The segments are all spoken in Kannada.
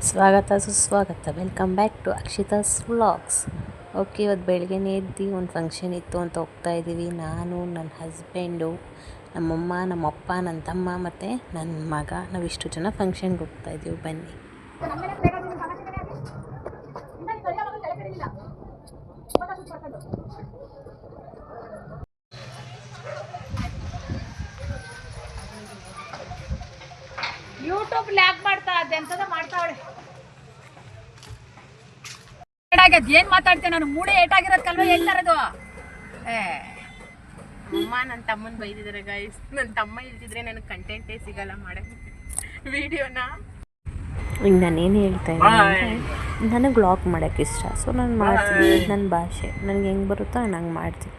ಸ್ವಾಗತ ಸುಸ್ವಾಗತ. Welcome back to Akshita's vlogs. Okay, ಇವತ್ತು ಬೆಳಗ್ಗೆನೇ ಎದ್ದು ಒಂದು ಫಂಕ್ಷನ್ ಇತ್ತು ಅಂತ ಹೋಗ್ತಾ ಇದ್ದೀವಿ. ನಾನು, ನನ್ನ ಹಸ್ಬೆಂಡು, ನಮ್ಮಮ್ಮ, ನಮ್ಮಪ್ಪ, ನನ್ನ ತಮ್ಮ ಮತ್ತು ನನ್ನ ಮಗ. ನಾವಿಷ್ಟು ಜನ ಫಂಕ್ಷನ್ಗೆ ಹೋಗ್ತಾ ಇದ್ದೀವಿ. ಬನ್ನಿ. ಯೂಟ್ಯೂಬ್ ಲ್ಯಾಗ್ ಮಾಡ್ತಾ ಅದೆಂತದ ಮಾಡ್ತಾವಳೆ. ಏನ್ ಮಾತಾಡ್ತೇನೆ ನಾನು? ಮೂಡೆ ಏಟಾಗಿರೋದು ಕಲ್ವ ಹೇಳ್ತಾರದು. ಅಮ್ಮ ನನ್ನ ತಮ್ಮನ ಬೈದಿದ್ದಾರೆ ಗೈಸ್. ನನ್ನ ತಮ್ಮ ಇಲ್ದಿದ್ರೆ ನನಗೆ ಕಂಟೆಂಟೇ ಸಿಗಲ್ಲ ಮಾಡೋದು ವಿಡಿಯೋನ. ಈಗ ನಾನೇನು ಹೇಳ್ತಾ ಇದ್ದೀನಿ, ನನಗೆ ವ್ಲಾಗ್ ಮಾಡೋಕ್ಕೆ ಇಷ್ಟ. ಸೊ ನಾನು ಮಾಡ್ತೀನಿ. ನನ್ನ ಭಾಷೆ ನನಗೆ ಹೆಂಗೆ ಬರುತ್ತೋ ನಾನು ಹಂಗೆ ಮಾಡ್ತೀನಿ.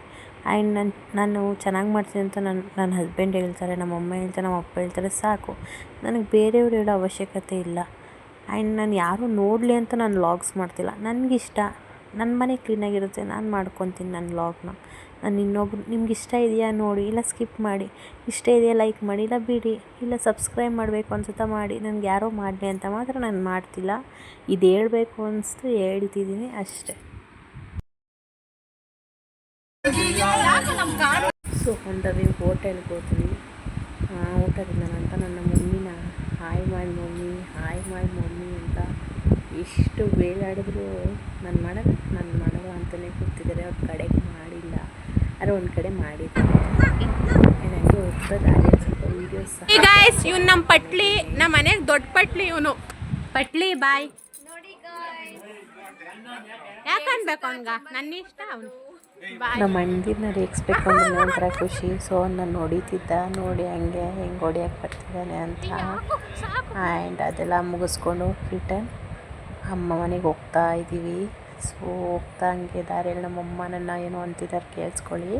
ಆ್ಯಂಡ್ ನಾನು ಚೆನ್ನಾಗಿ ಮಾಡ್ತೀನಿ ಅಂತ ನನ್ನ ಹಸ್ಬೆಂಡ್ ಹೇಳ್ತಾರೆ, ನಮ್ಮಮ್ಮ ಹೇಳ್ತಾರೆ, ನಮ್ಮಪ್ಪ ಹೇಳ್ತಾರೆ, ಸಾಕು. ನನಗೆ ಬೇರೆಯವ್ರು ಹೇಳೋ ಅವಶ್ಯಕತೆ ಇಲ್ಲ. ಆ್ಯಂಡ್ ನಾನು ಯಾರೂ ನೋಡಲಿ ಅಂತ ನಾನು ವ್ಲಾಗ್ಸ್ ಮಾಡ್ತಿಲ್ಲ. ನನಗಿಷ್ಟ, ನನ್ನ ಮನೆ ಕ್ಲೀನಾಗಿರುತ್ತೆ, ನಾನು ಮಾಡ್ಕೊತೀನಿ ನನ್ನ ವ್ಲಾಗ್ನ. ನಾನು ಇನ್ನೊಬ್ರು ನಿಮ್ಗೆ ಇಷ್ಟ ಇದೆಯಾ ನೋಡಿ, ಇಲ್ಲ ಸ್ಕಿಪ್ ಮಾಡಿ, ಇಷ್ಟ ಇದೆಯಾ ಲೈಕ್ ಮಾಡಿ, ಇಲ್ಲ ಬಿಡಿ, ಇಲ್ಲ ಸಬ್ಸ್ಕ್ರೈಬ್ ಮಾಡಬೇಕು ಅನ್ಸುತ್ತಾ ಮಾಡಿ. ನನಗೆ ಯಾರೋ ಮಾಡಲಿ ಅಂತ ಮಾತ್ರ ನಾನು ಮಾಡ್ತಿಲ್ಲ. ಇದು ಹೇಳಬೇಕು ಅನಿಸ್ತು ಹೇಳ್ತಿದ್ದೀನಿ ಅಷ್ಟೇ. ಸೊ ಹೊಂದವಿ ಹೋಟೆಲ್ಗೆ ಹೋದ್ವಿ. ಊಟದಿಂದ ಅಂತ ನನ್ನ ಮಮ್ಮಿನ ಹಾಯ್ ಮಾಡಿ ಮಮ್ಮಿ ಅಂತ ಎಷ್ಟು ಬೇಡಾಡಿದ್ರು ನಾನು ಮಾಡಲ್ಲ ಅಂತಲೇ ಕೂತಿದ್ದಾರೆ. ಅವ್ರ ಕಡೆಗೆ ಮಾಡಿಲ್ಲ, ಆದರೆ ಒಂದು ಕಡೆ ಮಾಡಿದ್ದಾರೆ. ನನಗೆ ಹೋಗ್ತದೆ ಅದೇ ಸ್ವಲ್ಪ ವೀಡಿಯೋಸ್. ಇವ್ನು ನಮ್ಮ ಪಟ್ಲಿ, ನಮ್ಮ ಮನೆಗೆ ದೊಡ್ಡ ಪಟ್ಲಿ. ಇವನು ಪಟ್ಲಿ ಬಾಯ್ ಯಾಕೆ ಅನ್ಬೇಕು ಅವನ್ಗ? ನನ್ನ ಇಷ್ಟ ಅವನು. ನಮ್ಮ ಅಣ್ಣದಿನ ರೇಗಿಸ್ಬೇಕು ಅಂದ್ರೆ ಒಂಥರ ಖುಷಿ. ಸೊ ನಾನು ಹೊಡಿತಿದ್ದ, ನೋಡಿ ಹೆಂಗೆ ಹೊಡಿಯೋಕ್ಕೆ ಬರ್ತಿದ್ದಾನೆ ಅಂತ. ಆ್ಯಂಡ್ ಅದೆಲ್ಲ ಮುಗಿಸ್ಕೊಂಡು ರಿಟರ್ನ್ ಅಮ್ಮ ಮನೆಗೆ ಹೋಗ್ತಾ ಇದ್ದೀವಿ. ಸೊ ಹೋಗ್ತಾ ಹಂಗೆ ದಾರಿಯಲ್ಲಿ ನಮ್ಮಮ್ಮ ನನ್ನ ಏನೋ ಅಂತಿದ್ದಾರೆ, ಕೇಳಿಸ್ಕೊಳ್ಳಿ.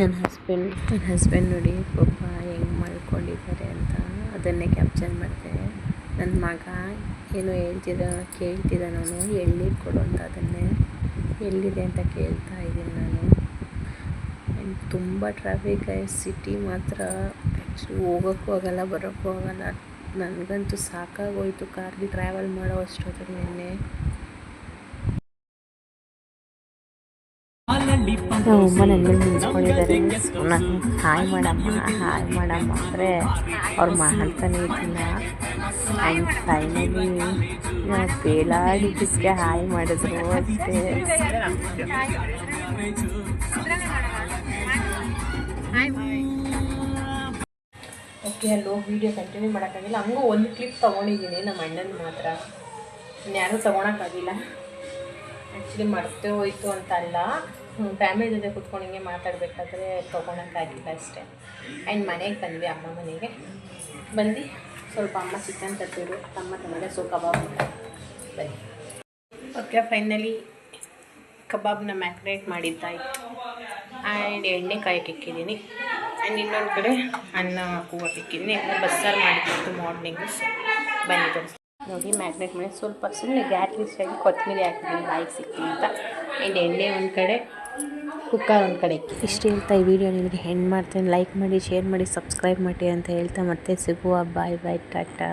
ನನ್ನ ಹಸ್ಬೆಂಡ್ ನೋಡಿ ಪಾಪ ಹೆಂಗೆ ಮಾಡ್ಕೊಂಡಿದ್ದಾರೆ ಅಂತ ಅದನ್ನೇ ಕ್ಯಾಪ್ಚರ್ ಮಾಡಿದೆ. ನನ್ನ ಮಗ ಏನೋ ಕೇಳ್ತಿದ್ದ ನಾನು, ಎಳ್ಳೀರು ಕೊಡು ಅಂತ. ಅದನ್ನೇ ಎಲ್ಲಿದೆ ಅಂತ ಕೇಳ್ತಾ ಇದ್ದೀನಿ ನಾನು. ಆ್ಯಂಡ್ ತುಂಬ ಟ್ರಾಫಿಕ್ ಸಿಟಿ ಮಾತ್ರ. ಆ್ಯಕ್ಚುಲಿ ಹೋಗೋಕ್ಕೂ ಆಗಲ್ಲ, ಬರೋಕ್ಕೂ ಆಗಲ್ಲ. ನನಗಂತೂ ಸಾಕಾಗೋಯ್ತು ಕಾರ್ಗೆ ಟ್ರಾವೆಲ್ ಮಾಡೋ ಅಷ್ಟೊತ್ತಿಗೆ. ನಿನ್ನೆ ನಮ್ಮಮ್ಮ ನನ್ನ ಮೇಲೆ ನಿಂತ್ಕೊಂಡಿದ್ದಾರೆ. ನಾನು ಹಾಯ್ ಮಾಡಮ್ಮ ಅಂದರೆ ಅವ್ರು ಮಾಡ್ತಾನೆ ಇದ್ದಿಲ್ಲ. ಆ್ಯಂಡ್ ಫೈನಲಿ ಬೇಲಾಡಿದ್ದಕ್ಕೆ ಹಾಯ್ ಮಾಡಿದ್ರು ಅಷ್ಟೇ. ಓಕೆ, ಅಲ್ಲೋ ವೀಡಿಯೋ ಕಂಟಿನ್ಯೂ ಮಾಡೋಕ್ಕಾಗಿಲ್ಲ. ಹಂಗೂ ಒಂದು ಕ್ಲಿಪ್ ತೊಗೊಂಡಿದ್ದೀನಿ ನಮ್ಮ ಅಣ್ಣನ ಮಾತ್ರ. ಯಾರೂ ತೊಗೊಳಕ್ಕಾಗಿಲ್ಲ. ಆ್ಯಕ್ಚುಲಿ ಮರ್ತೇ ಹೋಯ್ತು ಅಂತ ಅಲ್ಲ, ಫ್ಯಾಮಿಲಿ ಜೊತೆ ಕೂತ್ಕೊಂಡು ಹಿಂಗೆ ಮಾತಾಡಬೇಕಾದ್ರೆ ತೊಗೊಳಕ್ಕಾಗಿಲ್ಲ ಅಷ್ಟೇ. ಆ್ಯಂಡ್ ಮನೆಗೆ ಬಂದ್ವಿ, ಅಮ್ಮ ಮನೆಗೆ ಬಂದು ಸ್ವಲ್ಪ ಅಮ್ಮ ಚಿಕನ್ ತಟ್ಟಿದ್ರು, ತಮ್ಮ ತಮಗೆ ಕಬಾಬ್ ಬನ್ನಿ. ಓಕೆ, ಫೈನಲಿ ಕಬಾಬ್ನ ಮ್ಯಾಕ್ನೇಟ್ ಮಾಡಿದ್ದಾಯಿತು. ಆ್ಯಂಡ್ ಎಣ್ಣೆ ಕಾಯಕ್ಕೆ ಇಕ್ಕಿದ್ದೀನಿ. ಆ್ಯಂಡ್ ಇನ್ನೊಂದು ಕಡೆ ಅನ್ನ ಕೂಗಕ್ಕೆ ಇಕ್ಕಿದ್ದೀನಿ. ಬಸ್ಸಾರು ಮಾಡಿದ್ದು ಮಾರ್ನಿಂಗು. ಬನ್ನಿ ತೋರಿಸಿ ನೋಡಿ. ಮ್ಯಾಗ್ನೇಟ್ ಮಾಡಿ ಸ್ವಲ್ಪ ಸುಮ್ಮನೆ ಗ್ಯಾಟ್ಲಿಸ್ಟಾಗಿ ಕೊತ್ತಂಬರಿ ಹಾಕಿದ್ದೀನಿ, ಬಾಯಿಗೆ ಸಿಕ್ತೀನಿ ಅಂತ. ಆ್ಯಂಡ್ ಎಣ್ಣೆ ಒಂದು ಕಡೆ, ಕುಕ್ಕರ್ ಒಂದು ಕಡೆ. ಇಷ್ಟು ಹೇಳ್ತಾ ಈ ವಿಡಿಯೋ ನಿಮಗೆ ಹೆಣ್ಣು ಮಾಡ್ತೇನೆ. ಲೈಕ್ ಮಾಡಿ, ಶೇರ್ ಮಾಡಿ, ಸಬ್ಸ್ಕ್ರೈಬ್ ಮಾಡಿ ಅಂತ ಹೇಳ್ತಾ ಮತ್ತೆ ಸಿಗುವ. ಬಾಯ್ ಟಾಟಾ.